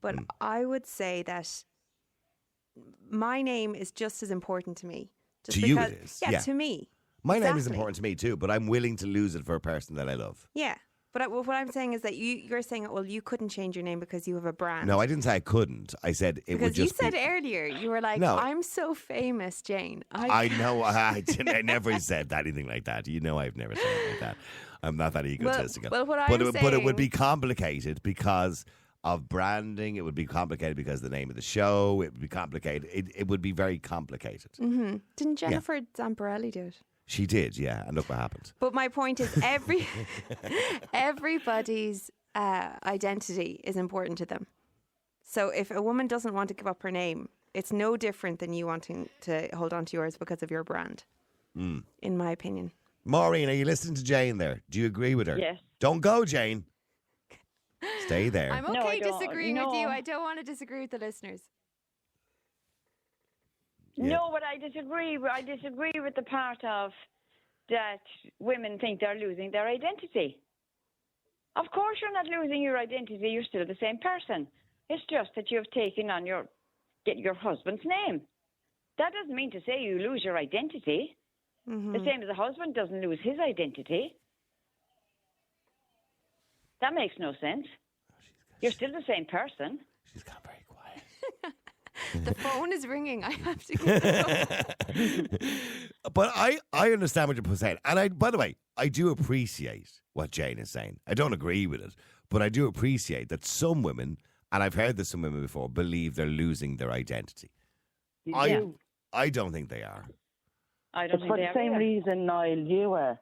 But I would say that my name is just as important to me. Just To you because, it is, Yeah, yeah. to me. My name is Exactly. important to me too, but I'm willing to lose it for a person that I love. Yeah. But what I'm saying is that you're saying, well, you couldn't change your name because you have a brand. No, I didn't say I couldn't. I said it would Because you just said be... earlier, you were like, No. I'm so famous, Jane. I know. I didn't. I never said anything like that. You know, I've never said anything like that. I'm not that egotistical. well, what but I'm it would be saying- complicated because of branding. It would be complicated because of the name of the show. It would be complicated. It would be very complicated. Mm-hmm. Didn't Jennifer Zamparelli do it? She did, yeah. And look what happened. But my point is, everybody's identity is important to them. So if a woman doesn't want to give up her name, it's no different than you wanting to hold on to yours because of your brand, in my opinion. Maureen, are you listening to Jane there? Do you agree with her? Yes. Don't go, Jane. Stay there. I'm No, I okay don't. disagreeing with No. you. I don't want to disagree with the listeners. Yeah. No, but I disagree. I disagree with the part of that women think they're losing their identity. Of course, you're not losing your identity. You're still the same person. It's just that you've taken on your husband's name. That doesn't mean to say you lose your identity. The same as a husband doesn't lose his identity. That makes no sense. You're still the same person. She's gone very quiet. The phone is ringing. I have to get the phone. But I understand what you're saying. And by the way, I do appreciate what Jane is saying. I don't agree with it, but I do appreciate that some women, and I've heard this from women before, believe they're losing their identity. I don't think they are. I don't It's think for they the are same either. reason, Niall, you were.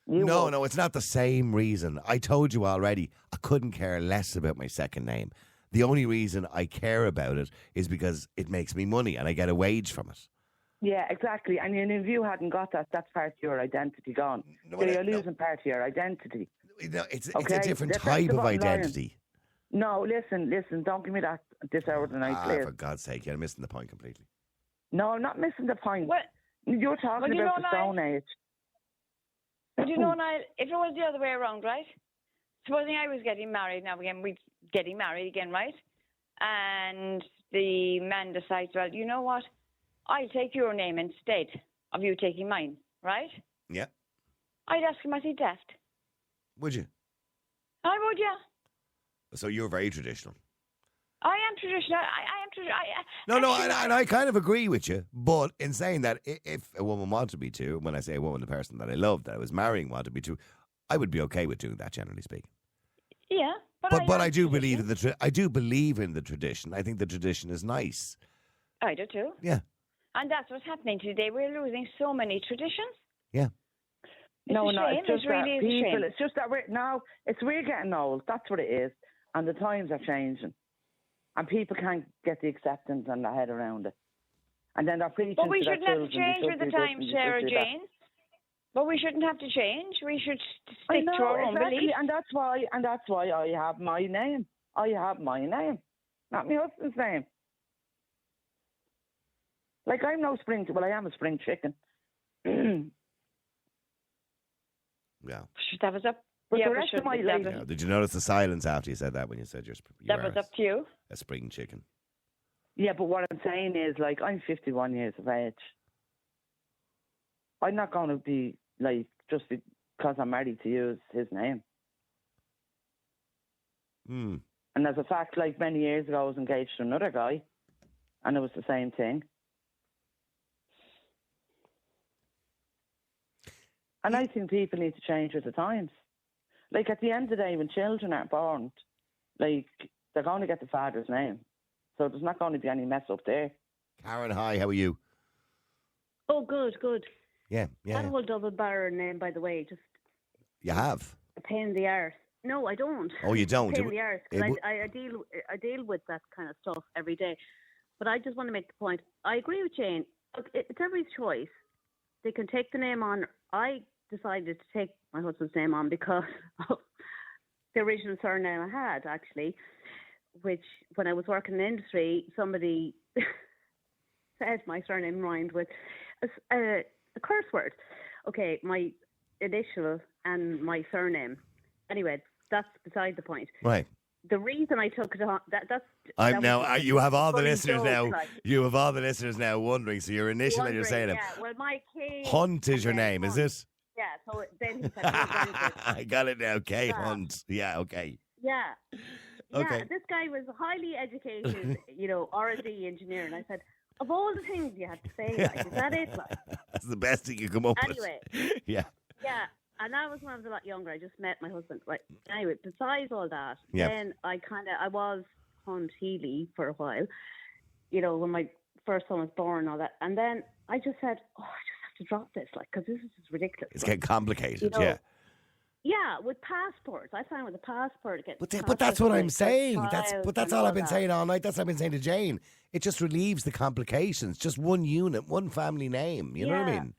No, it's not the same reason. I told you already, I couldn't care less about my second name. The only reason I care about it is because it makes me money and I get a wage from it. Yeah, exactly. And if you hadn't got that, that's part of your identity gone. So you're losing part of your identity. No, it's Okay, a different that's type the of bottom line. identity. No, listen, don't give me that this hour of the night, please. For God's sake, you're missing the point completely. No, I'm not missing the point. Well, You're talking well, you about know, the Niall- Stone Age. But you know, Niall, if it was the other way around, right? Supposing I was getting married now again, we're getting married again, right? And the man decides, well, you know what? I'll take your name instead of you taking mine, right? Yeah. I'd ask him, is he daft? Would you? I would, yeah. So you're very traditional. I am traditional. I am traditional. No, and I kind of agree with you. But in saying that, if a woman wanted me to, when I say a woman, the person that I loved, that I was marrying, wanted me to, I would be okay with doing that, generally speaking. Yeah, But I do believe in I do believe in the tradition. I think the tradition is nice. I do too. Yeah. And that's what's happening today. We're losing so many traditions. Yeah. It's a shame. It's just it really that is a people. shame. It's just that we're getting old. That's what it is, and the times are changing, and people can't get the acceptance and the head around it. And then they're preaching. But we to their shouldn't have to children, change you with the should do this times, and you Sarah should do that. Jane. But we shouldn't have to change. We should I stick know, to our own exactly, beliefs. and that's why I have my name. I have my name, not my husband's name. Like I'm no spring. Well, I am a spring chicken. Yeah. That was up. But yeah, the we rest of should my be- life- that was- Yeah. Did you notice the silence after you said that when you said you that are was up to you. a spring chicken? Yeah, but what I'm saying is, like, I'm 51 years of age. I'm not going to be, like, just because I'm married to use his name. Hmm. And as a fact, like, many years ago, I was engaged to another guy, and it was the same thing. And I think people need to change with the times. Like, at the end of the day, when children are born, like, they're going to get the father's name. So there's not going to be any mess up there. Karen, hi, how are you? Oh, good. Yeah. That whole double barrel name, by the way, just You have? a pain in the arse. No, I don't. Oh, you don't? A pain in the arse. 'Cause It I deal with that kind of stuff every day. But I just want to make the point. I agree with Jane. Look, it's everybody's choice. They can take the name on. I decided to take my husband's name on because of the original surname I had, actually, which when I was working in the industry, somebody said my surname rhymed with a curse word. Okay, my initial and my surname. Anyway, that's beside the point. Right. The reason I took it on, that's... I'm that now. was You have all the funny listeners joke, now. like, You have all the listeners now wondering. So your initial that you're saying, yeah, well, my K... Hunt is your okay, name, is Hunt. it? Yeah, so then he said... I got it now. K Yeah. Hunt. Yeah. Okay. Yeah. Okay. Yeah, this guy was highly educated, R&D engineer, and I said, of all the things you had to say, like, is that it? Like, That's the best thing you come up anyway, with. Yeah. yeah, and that was when I was a lot younger. I just met my husband. Right. Anyway, besides all that, Yeah. then I was Hunt Healy for a while, when my first son was born and all that. And then I just said, I just have to drop this, like, because this is just ridiculous. It's like, getting complicated. you know, Yeah. Yeah, with passports. I found with a passport, But that's what I'm saying. That's all I've been that. saying all night. That's what I've been saying to Jane. It just relieves the complications. Just one unit, one family name. You know what I Yeah. mean?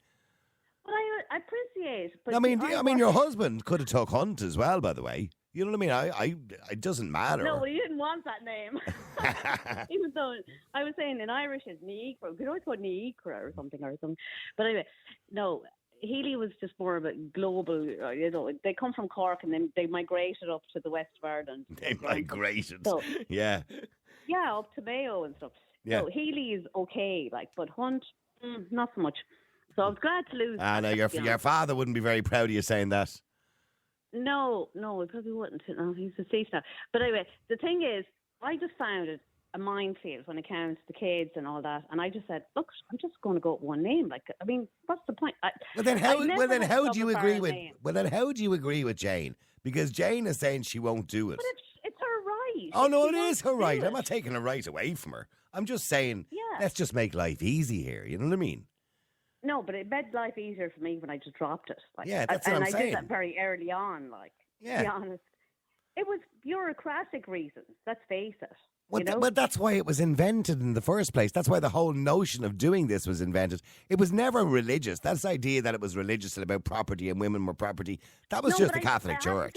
But I appreciate. But I mean, see, your husband could have took Hunt as well. By the way, you know what I mean? It doesn't matter. No, well, he didn't want that name. Even though I was saying in Irish it's Niikra. We could always call it Niikra or something. But anyway, no, Healy was just more of a global, they come from Cork and then they migrated up to the west of Ireland. They migrated. So, Yeah. yeah, up to Mayo and stuff. Yeah. So Healy is okay, but Hunt, not so much. So I was glad to lose. I know your father wouldn't be very proud of you saying that. No, he probably wouldn't. No, he's deceased now. But anyway, the thing is, I just found it a minefield when it comes to kids and all that. And I just said, look, I'm just going to go with one name. Like, I mean, what's the point? How do you agree with? Well, then how do you agree with Jane? Because Jane is saying she won't do it. But it's her right. Oh no, She it wants is her to do right. it. I'm not taking her right away from her. I'm just saying, Yeah. let's just make life easy here. You know what I mean? No, but it made life easier for me when I just dropped it. Like, Yeah, that's what and I'm I saying. did that very early on. Like, to be honest, it was bureaucratic reasons. Let's face it. Well, that's why it was invented in the first place. That's why the whole notion of doing this was invented. It was never religious. That's the idea that it was religious and about property and women were property. That was just the Catholic Church.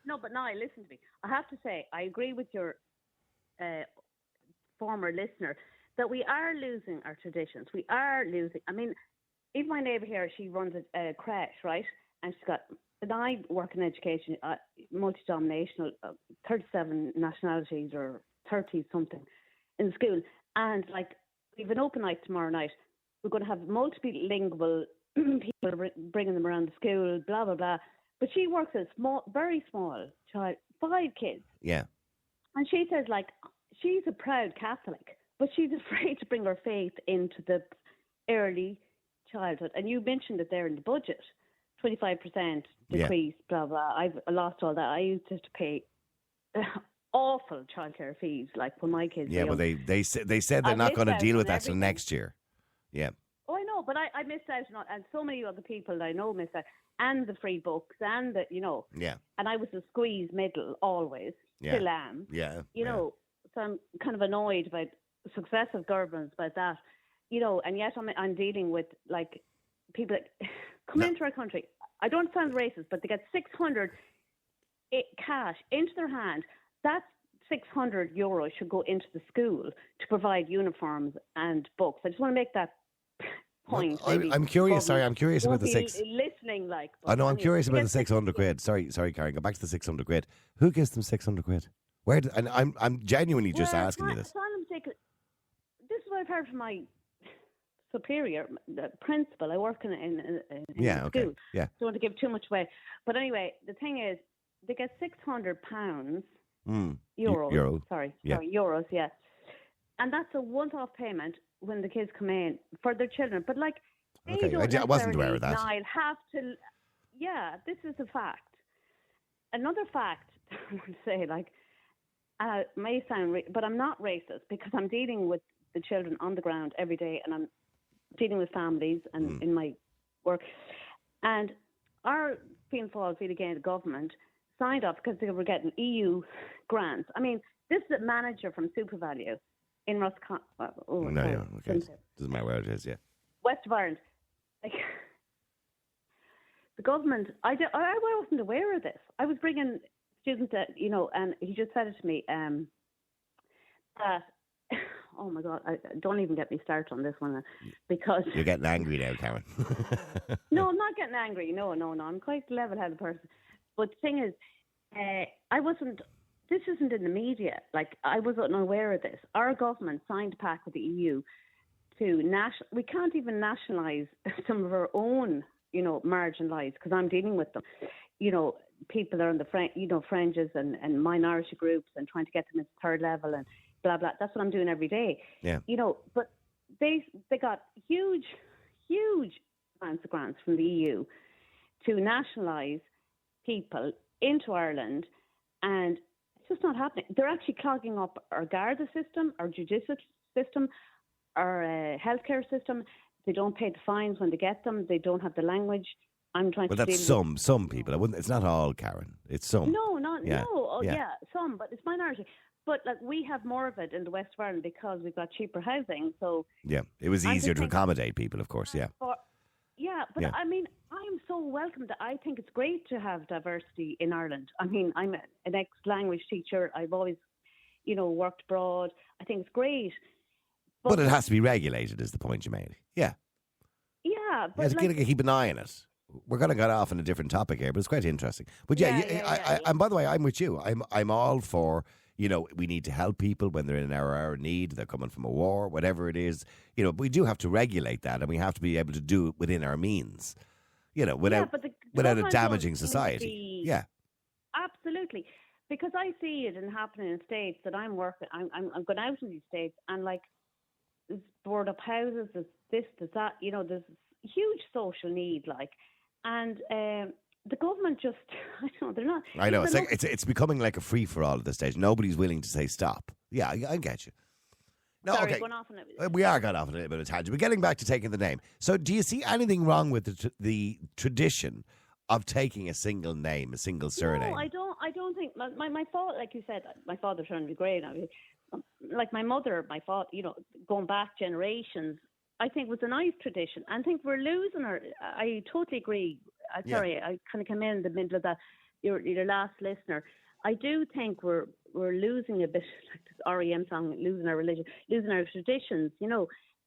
No, but now listen to me. I have to say, I agree with your former listener that we are losing our traditions. We are losing. I mean, even my neighbour here, she runs a creche, right? And she's got, and I work in education, multi-denominational, 37 nationalities or 30 something in the school. And like, we've an open night tomorrow night. We're going to have multilingual people bringing them around the school, blah, blah, blah. But she works with a very small child, 5 kids. Yeah. And she says, like, she's a proud Catholic, but she's afraid to bring her faith into the early childhood. And you mentioned it there in the budget, 25% decrease, blah, blah. I've lost all that. I used to pay awful childcare fees, like when my kids were young. Well, they said they're not going to deal with that till next year. Yeah. Oh, I know, but I missed out on it, and so many other people I know missed out, and the free books, and the, Yeah. and I was a squeeze middle always, still am. Yeah. So I'm kind of annoyed about successive governments about that, and yet I'm dealing with, like, people that come into our country. I don't sound racist, but they get 600 cash into their hand. That 600 euros should go into the school to provide uniforms and books. I just want to make that point. I'm curious. Sorry, I'm curious about the listening, like. I know. I'm curious about the 600 quid. Sorry, Karen. Go back to the 600 quid. Who gives them 600 quid? Where? And I'm genuinely just asking you this. This is what I've heard from my superior, the principal. I work in a school. Yeah. Don't want to give too much away. But anyway, the thing is, they get £600. Euros. Sorry, euros. Yeah, and that's a one-off payment when the kids come in for their children. But like, they don't I wasn't aware of that. Have to. Yeah, this is a fact. Another fact I want to say, like, may sound, but I'm not racist because I'm dealing with the children on the ground every day, and I'm dealing with families and in my work. And our Fianna Fáil, Fine Gael government signed off because they were getting EU grants. I mean, this is a manager from SuperValue in Roscommon. Okay. Doesn't matter where it is, yeah. West of Ireland. Like, the government, I wasn't aware of this. I was bringing students that, and he just said it to me, that, oh my God, don't even get me started on this one because... You're getting angry now, Karen. No, I'm not getting angry. No. I'm quite a level-headed person. But the thing is, this isn't in the media. Like, I was unaware of this. Our government signed a pact with the EU we can't even nationalise some of our own, marginalised, because I'm dealing with them. People are on the fringes and minority groups and trying to get them into third level and blah, blah. That's what I'm doing every day. Yeah. But they got huge amounts of grants from the EU to nationalise people into Ireland, and it's just not happening. They're actually clogging up our Garda system, our judicial system, our healthcare system. They don't pay the fines when they get them. They don't have the language. I'm trying to. Well, that's some people. It's not all, Karen. It's some. No, some, but it's minority. But like, we have more of it in the West of Ireland because we've got cheaper housing. So yeah, it was easier to accommodate people, of course. Yeah. I mean, I'm so welcomed. I think it's great to have diversity in Ireland. I mean, I'm an ex-language teacher. I've always, worked abroad. I think it's great. But it has to be regulated, is the point you made. Yeah. Yeah, but you have to keep an eye on it. We're going to get off on a different topic here, but it's quite interesting. But and by the way, I'm with you. I'm all for, we need to help people when they're in an hour of need, they're coming from a war, whatever it is. We do have to regulate that, and we have to be able to do it within our means, without it damaging society. Yeah. Absolutely. Because I see it happening in states that I'm working. I'm going out in these states, and like, there's board up houses, there's this, there's that, there's huge social need, like, and the government just, I don't know, they're not. I know, it's becoming like a free for all at this stage. Nobody's willing to say stop. Yeah, I get you. No, Sorry, okay. going off on it. We are going off on a little bit of a tangent. But getting back to taking the name. So, do you see anything wrong with the tradition of taking a single name, a single surname? No, I don't think my father, like you said, my father trying to be great. Like my mother, my father, going back generations, I think was a nice tradition. I think we're losing her. I totally agree. Sorry, I kind of came in the middle of that. Your last listener. I do think we're losing a bit, like this REM song, losing our religion, losing our traditions,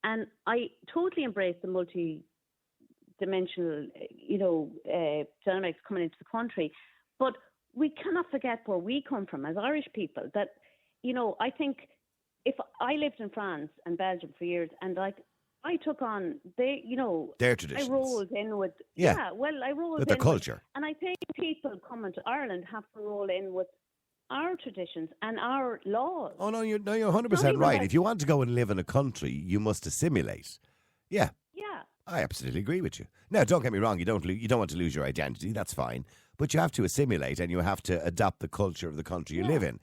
And I totally embrace the multi-dimensional, dynamics coming into the country. But we cannot forget where we come from as Irish people. That, I think if I lived in France and Belgium for years, and like, I took on their traditions. I rolled in with I rolled with the culture. And I think people coming to Ireland have to roll in with our traditions and our laws. Oh, no, you're Not 100% even right. that- If you want to go and live in a country, you must assimilate. Yeah, Yeah. I absolutely agree with you. Now, don't get me wrong. You don't want to lose your identity. That's fine. But you have to assimilate and you have to adopt the culture of the country you live in.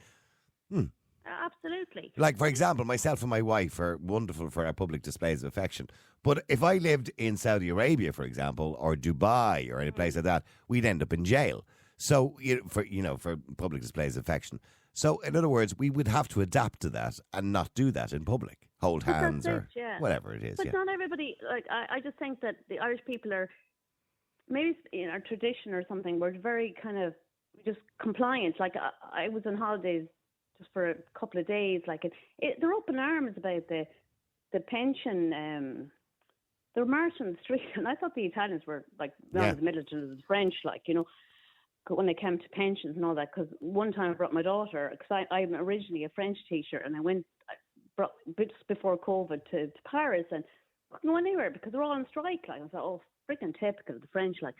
Absolutely. Like, for example, myself and my wife are wonderful for our public displays of affection. But if I lived in Saudi Arabia, for example, or Dubai or any place like that, we'd end up in jail. So, for public displays of affection. So, in other words, we would have to adapt to that and not do that in public. Hold But that's hands or it, yeah. whatever it is. But Yeah. not everybody, like, I just think that the Irish people are, maybe in our tradition or something, we're very kind of just compliant. Like, I was on holidays just for a couple of days. Like, they're up in arms about the pension. They're marching the street, and I thought the Italians were like not as militant as the French, like, you know, when they came to pensions and all that. Because one time I brought my daughter, because I'm originally a French teacher, and I brought bits before COVID to Paris, and couldn't go anywhere because they're all on strike. Like, I thought, oh, freaking typical of the French, like,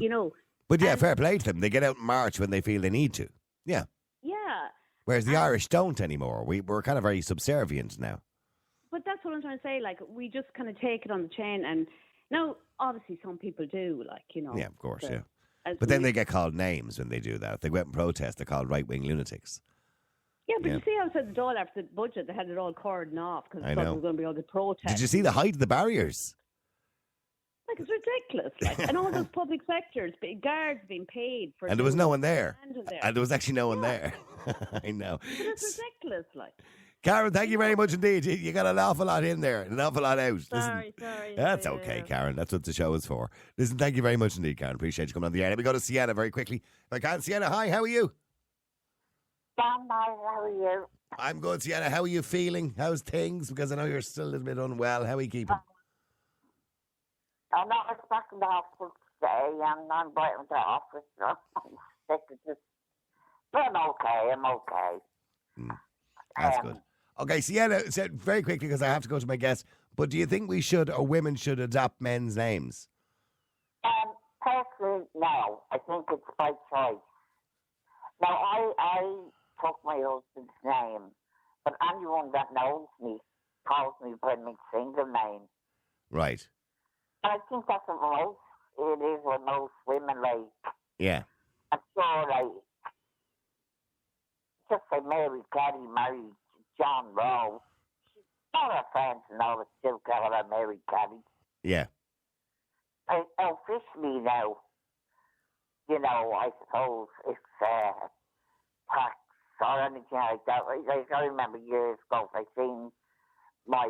you know. But yeah, fair play to them. They get out and march when they feel they need to. Yeah. Yeah. Whereas the Irish don't anymore. We're kind of very subservient now. But that's what I'm trying to say. Like, we just kind of take it on the chin. And now, obviously, some people do, like, you know. Yeah, of course, the- yeah. as But then we- they get called names when they do that. If they go out and protest, they're called right-wing lunatics. Yeah, but Yeah. you see outside the door after the budget, they had it all cordoned off because I there know. was going to be all the protests. Did you see the height of the barriers? Like, it's ridiculous. Like, and all those public sectors, guards being paid for. And there was no one there. standing there. And there was actually no one there. I know. But it's ridiculous, like. Karen, thank you very much indeed. You got an awful lot in there, an awful lot out. Sorry. That's okay, Karen. That's what the show is for. Listen, thank you very much indeed, Karen. Appreciate you coming on the air. Let me go to Sienna very quickly. If I can. Sienna, hi, how are you? How are you? I'm good, Sienna. How are you feeling? How's things? Because I know you're still a little bit unwell. How are you keeping? I'm not expecting the hospital today, and I'm waiting to the office. So I'm sick of this. But I'm okay. That's good. Okay, Sienna, said very quickly because I have to go to my guest. But do you think we should, or women should, adopt men's names? Personally, no. I think it's by choice. Now, I took my husband's name, but anyone that knows me calls me by my single name. Right. And I think that's what it is what most women like. Yeah. I'm sure, like, just say Mary Caddy married John Rowe. All her friends and all that still call her Mary Caddy. Yeah. Officially now, you know, I suppose it's tax or anything like that. Like, I remember years ago, I seen my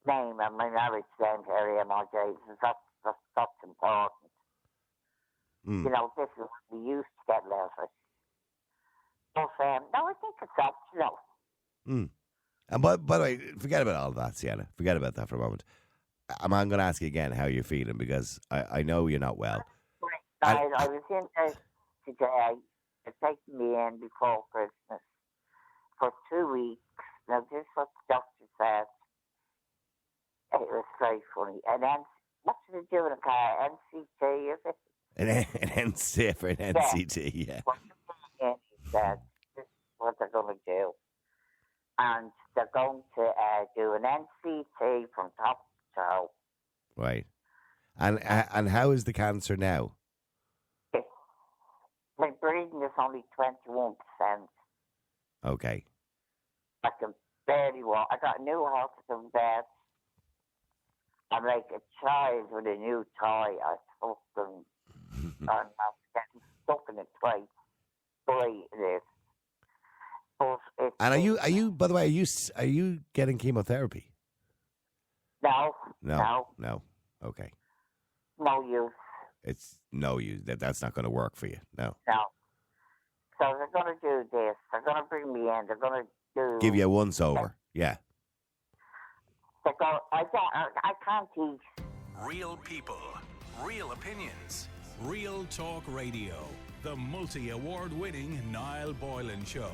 name and my marriage name here in my days. That's important. You know, this is what we used to get letters. But no, I think it's optional. And by the way, forget about all that, Sienna. Forget about that for a moment. I'm going to ask you again how you're feeling because I know you're not well. I was in there today. They're taking me in before Christmas for 2 weeks. Now, this is what the doctor said. It was very funny. And then, what should they do in a car? NCT, is it? An NC for an NCT, yeah. And he said, this is what they're going to do. And they're going to do an NCT from top to toe. Right. And how is the cancer now? My breathing is only 21%. Okay. I can barely walk. I got a new hospital bed. I'm like a child with a new toy. I fucking I'm getting stuck in it twice. Boy, it is. But it's, And are you? By the way, are you getting chemotherapy? No. No. Okay. No use. It's no use. That's not going to work for you. No. No. So they're going to do this. They're going to bring me in. They're going to do. Give you a once over. Yeah. They go. I can't eat. Real people, real opinions, real talk radio. The multi-award winning Niall Boylan Show.